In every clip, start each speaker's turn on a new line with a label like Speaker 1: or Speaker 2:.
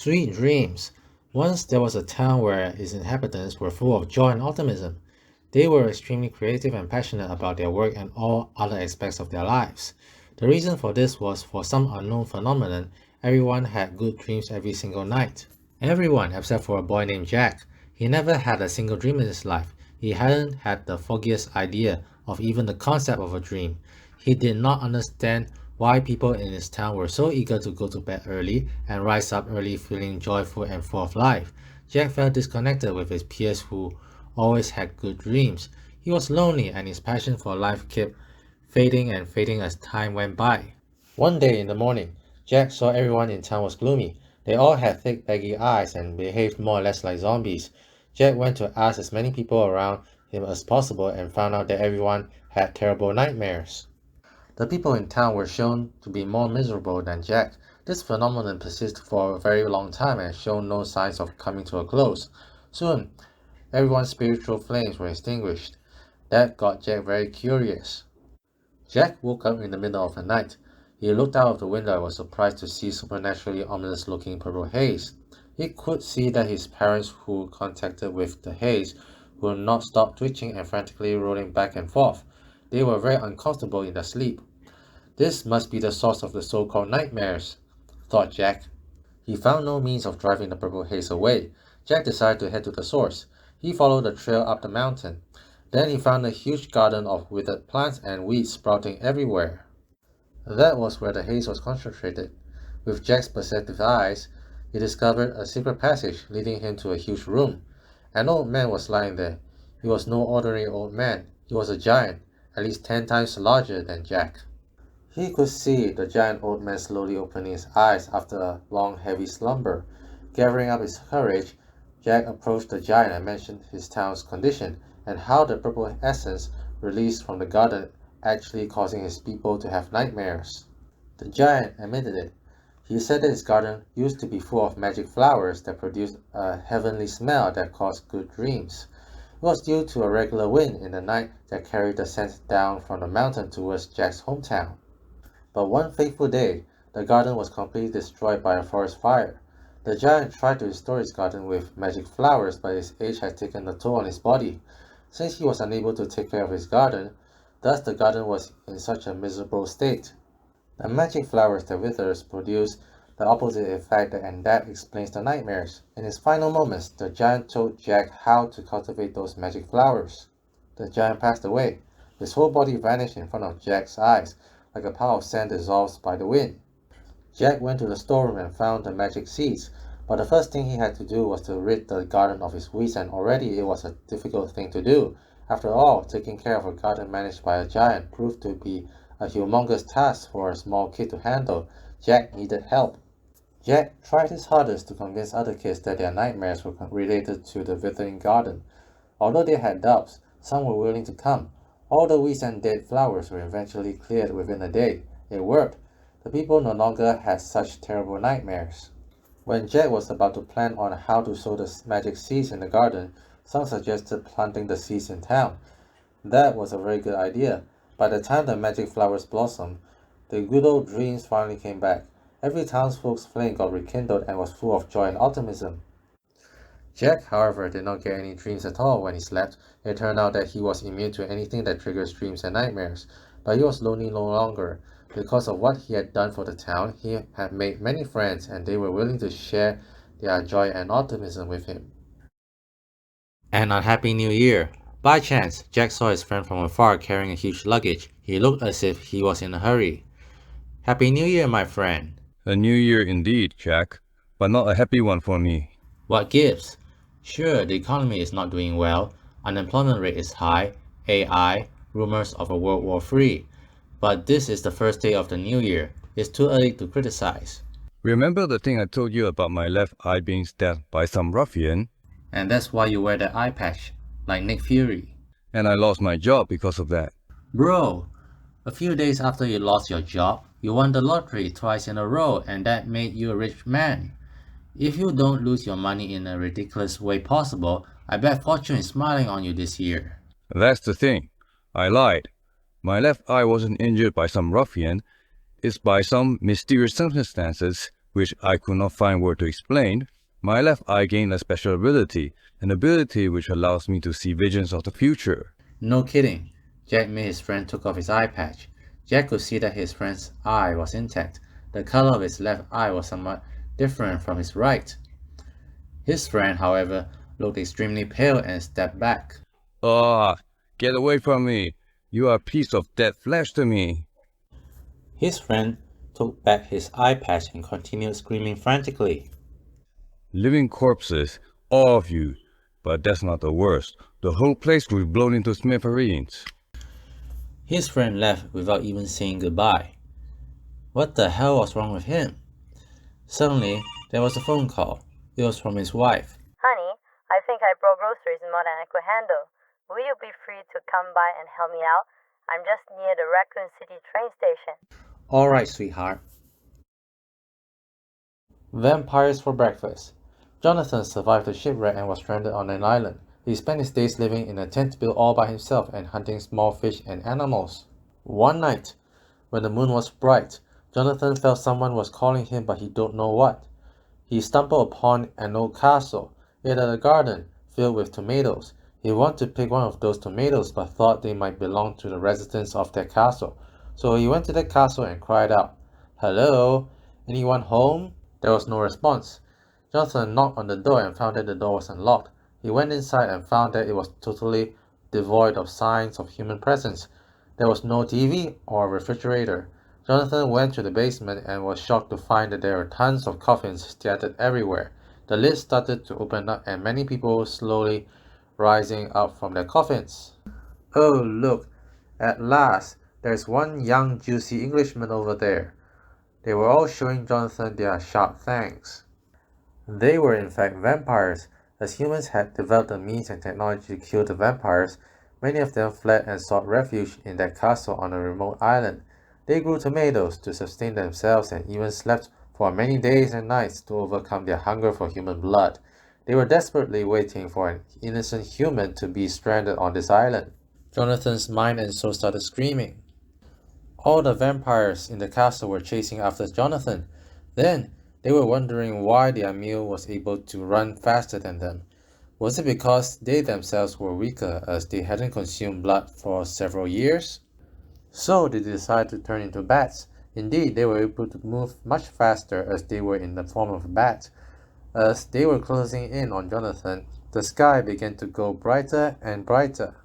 Speaker 1: Sweet dreams. Once there was a town where its inhabitants were full of joy and optimism. They were extremely creative and passionate about their work and all other aspects of their lives. The reason for this was for some unknown phenomenon, everyone had good dreams every single night. Everyone except for a boy named Jack. He never had a single dream in his life. He hadn't had the foggiest idea of even the concept of a dream. He did not understand why people in his town were so eager to go to bed early and rise up early feeling joyful and full of life. Jack felt disconnected with his peers who always had good dreams. He was lonely and his passion for life kept fading and fading as time went by. One day in the morning, Jack saw everyone in town was gloomy. They all had thick, baggy eyes and behaved more or less like zombies. Jack went to ask as many people around him as possible and found out that everyone had terrible nightmares. The people in town were shown to be more miserable than Jack. This phenomenon persisted for a very long time and showed no signs of coming to a close. Soon, everyone's spiritual flames were extinguished. That got Jack very curious. Jack woke up in the middle of the night. He looked out of the window and was surprised to see supernaturally ominous-looking purple haze. He could see that his parents, who contacted with the haze, would not stop twitching and frantically rolling back and forth. They were very uncomfortable in their sleep. This must be the source of the so-called nightmares, thought Jack. He found no means of driving the purple haze away. Jack decided to head to the source. He followed the trail up the mountain. Then he found a huge garden of withered plants and weeds sprouting everywhere. That was where the haze was concentrated. With Jack's perceptive eyes, he discovered a secret passage leading him to a huge room. An old man was lying there. He was no ordinary old man. He was a giant, at least 10 times larger than Jack. He could see the giant old man slowly opening his eyes after a long, heavy slumber. Gathering up his courage, Jack approached the giant and mentioned his town's condition and how the purple essence released from the garden actually causing his people to have nightmares. The giant admitted it. He said that his garden used to be full of magic flowers that produced a heavenly smell that caused good dreams. It was due to a regular wind in the night that carried the scent down from the mountain towards Jack's hometown. But one fateful day, the garden was completely destroyed by a forest fire. The giant tried to restore his garden with magic flowers, but his age had taken a toll on his body. Since he was unable to take care of his garden, thus the garden was in such a miserable state. The magic flowers that withers produce the opposite effect and that explains the nightmares. In his final moments, the giant told Jack how to cultivate those magic flowers. The giant passed away. His whole body vanished in front of Jack's eyes, like a pile of sand dissolved by the wind. Jack went to the storeroom and found the magic seeds, but the first thing he had to do was to rid the garden of its weeds, and already it was a difficult thing to do. After all, taking care of a garden managed by a giant proved to be a humongous task for a small kid to handle. Jack needed help. Jack tried his hardest to convince other kids that their nightmares were related to the withering garden. Although they had doubts, some were willing to come. All the weeds and dead flowers were eventually cleared within a day. It worked. The people no longer had such terrible nightmares. When Jack was about to plan on how to sow the magic seeds in the garden, some suggested planting the seeds in town. That was a very good idea. By the time the magic flowers blossomed, the good old dreams finally came back. Every townsfolk's flame got rekindled and was full of joy and optimism. Jack, however, did not get any dreams at all when he slept. It turned out that he was immune to anything that triggers dreams and nightmares. But he was lonely no longer. Because of what he had done for the town, he had made many friends and they were willing to share their joy and optimism with him. An unhappy new year. By chance, Jack saw his friend from afar carrying a huge luggage. He looked as if he was in a hurry. Happy New Year, my friend.
Speaker 2: A new year indeed, Jack, but not a happy one for me.
Speaker 1: What gives? Sure, the economy is not doing well, unemployment rate is high, AI, rumors of a World War III. But this is the first day of the new year. It's too early to criticize.
Speaker 2: Remember the thing I told you about my left eye being stabbed by some ruffian?
Speaker 1: And that's why you wear that eye patch, like Nick Fury.
Speaker 2: And I lost my job because of that.
Speaker 1: Bro, a few days after you lost your job, you won the lottery twice in a row and that made you a rich man. If you don't lose your money in a ridiculous way possible, I bet fortune is smiling on you this year.
Speaker 2: That's the thing. I lied. My left eye wasn't injured by some ruffian. It's by some mysterious circumstances which I could not find word to explain, my left eye gained a special ability, an ability which allows me to see visions of the future.
Speaker 1: No kidding. Jack made his friend took off his eye patch. Jack could see that his friend's eye was intact. The color of his left eye was somewhat different from his right. His friend, however, looked extremely pale and stepped back.
Speaker 2: Ah, get away from me! You are a piece of dead flesh to me!
Speaker 1: His friend took back his eye patch and continued screaming frantically.
Speaker 2: Living corpses, all of you. But that's not the worst. The whole place will be blown into smithereens.
Speaker 1: His friend left without even saying goodbye. What the hell was wrong with him? Suddenly, there was a phone call. It was from his wife.
Speaker 3: Honey, I think I brought groceries more than I could handle. Will you be free to come by and help me out? I'm just near the Raccoon City train station.
Speaker 1: All right, sweetheart. Vampires for breakfast. Jonathan survived the shipwreck and was stranded on an island. He spent his days living in a tent built all by himself and hunting small fish and animals. One night, when the moon was bright, Jonathan felt someone was calling him, but he don't know what. He stumbled upon an old castle. It had a garden filled with tomatoes. He wanted to pick one of those tomatoes, but thought they might belong to the residents of that castle. So he went to the castle and cried out, "Hello? Anyone home?" There was no response. Jonathan knocked on the door and found that the door was unlocked. He went inside and found that it was totally devoid of signs of human presence. There was no TV or refrigerator. Jonathan went to the basement and was shocked to find that there were tons of coffins scattered everywhere. The lid started to open up and many people slowly rising up from their coffins. "Oh, look, at last, there's one young juicy Englishman over there." They were all showing Jonathan their sharp fangs. They were in fact vampires. As humans had developed the means and technology to kill the vampires, many of them fled and sought refuge in that castle on a remote island. They grew tomatoes to sustain themselves and even slept for many days and nights to overcome their hunger for human blood. They were desperately waiting for an innocent human to be stranded on this island. Jonathan's mind and soul started screaming. All the vampires in the castle were chasing after Jonathan. Then, they were wondering why their meal was able to run faster than them. Was it because they themselves were weaker as they hadn't consumed blood for several years? So they decided to turn into bats. Indeed, they were able to move much faster as they were in the form of a bat. As they were closing in on Jonathan, the sky began to go brighter and brighter.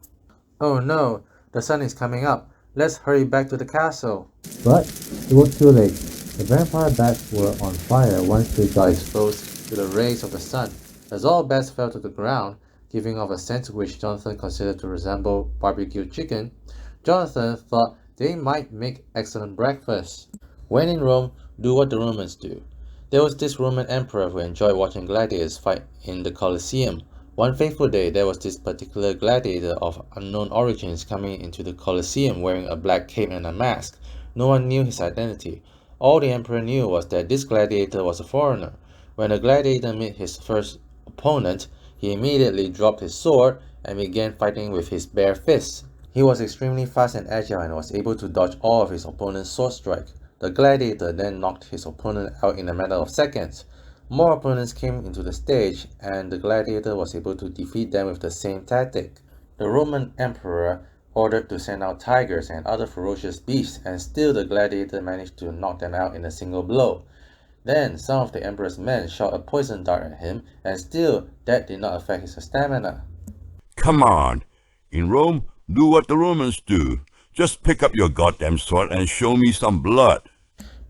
Speaker 1: "Oh no, the sun is coming up. Let's hurry back to the castle." But it was too late. The vampire bats were on fire once they got exposed to the rays of the sun. As all bats fell to the ground, giving off a scent which Jonathan considered to resemble barbecue chicken, Jonathan thought they might make excellent breakfast. When in Rome, do what the Romans do. There was this Roman emperor who enjoyed watching gladiators fight in the Colosseum. One fateful day, there was this particular gladiator of unknown origins coming into the Colosseum wearing a black cape and a mask. No one knew his identity. All the emperor knew was that this gladiator was a foreigner. When the gladiator met his first opponent, he immediately dropped his sword and began fighting with his bare fists. He was extremely fast and agile and was able to dodge all of his opponent's sword strike. The gladiator then knocked his opponent out in a matter of seconds. More opponents came into the stage, and the gladiator was able to defeat them with the same tactic. The Roman emperor ordered to send out tigers and other ferocious beasts, and still the gladiator managed to knock them out in a single blow. Then some of the emperor's men shot a poison dart at him, and still that did not affect his stamina.
Speaker 4: Come on. In Rome, do what the Romans do. Just pick up your goddamn sword and show me some blood.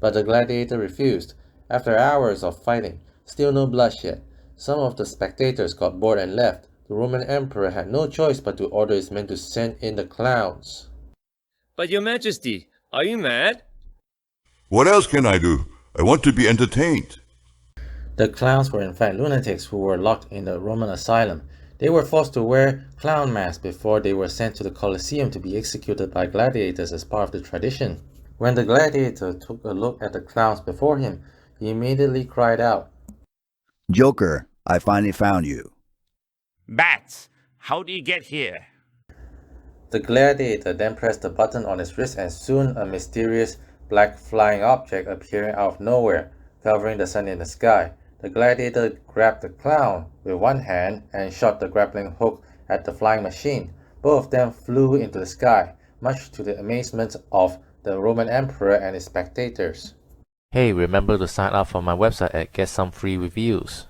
Speaker 1: But the gladiator refused. After hours of fighting, still no bloodshed. Some of the spectators got bored and left. The Roman emperor had no choice but to order his men to send in the clowns.
Speaker 5: "But your majesty, are you mad?"
Speaker 4: What else can I do? I want to be entertained.
Speaker 1: The clowns were in fact lunatics who were locked in the Roman asylum. They were forced to wear clown masks before they were sent to the Colosseum to be executed by gladiators as part of the tradition. When the gladiator took a look at the clowns before him, he immediately cried out,
Speaker 6: "Joker, I finally found you."
Speaker 7: Bats, how do you get here?
Speaker 1: The gladiator then pressed the button on his wrist and soon a mysterious black flying object appearing out of nowhere covering the sun in the sky. The gladiator grabbed the clown with one hand and shot the grappling hook at the flying machine. Both of them flew into the sky, much to the amazement of the Roman emperor and his spectators.
Speaker 8: Hey, remember to sign up for my website and get some free reviews.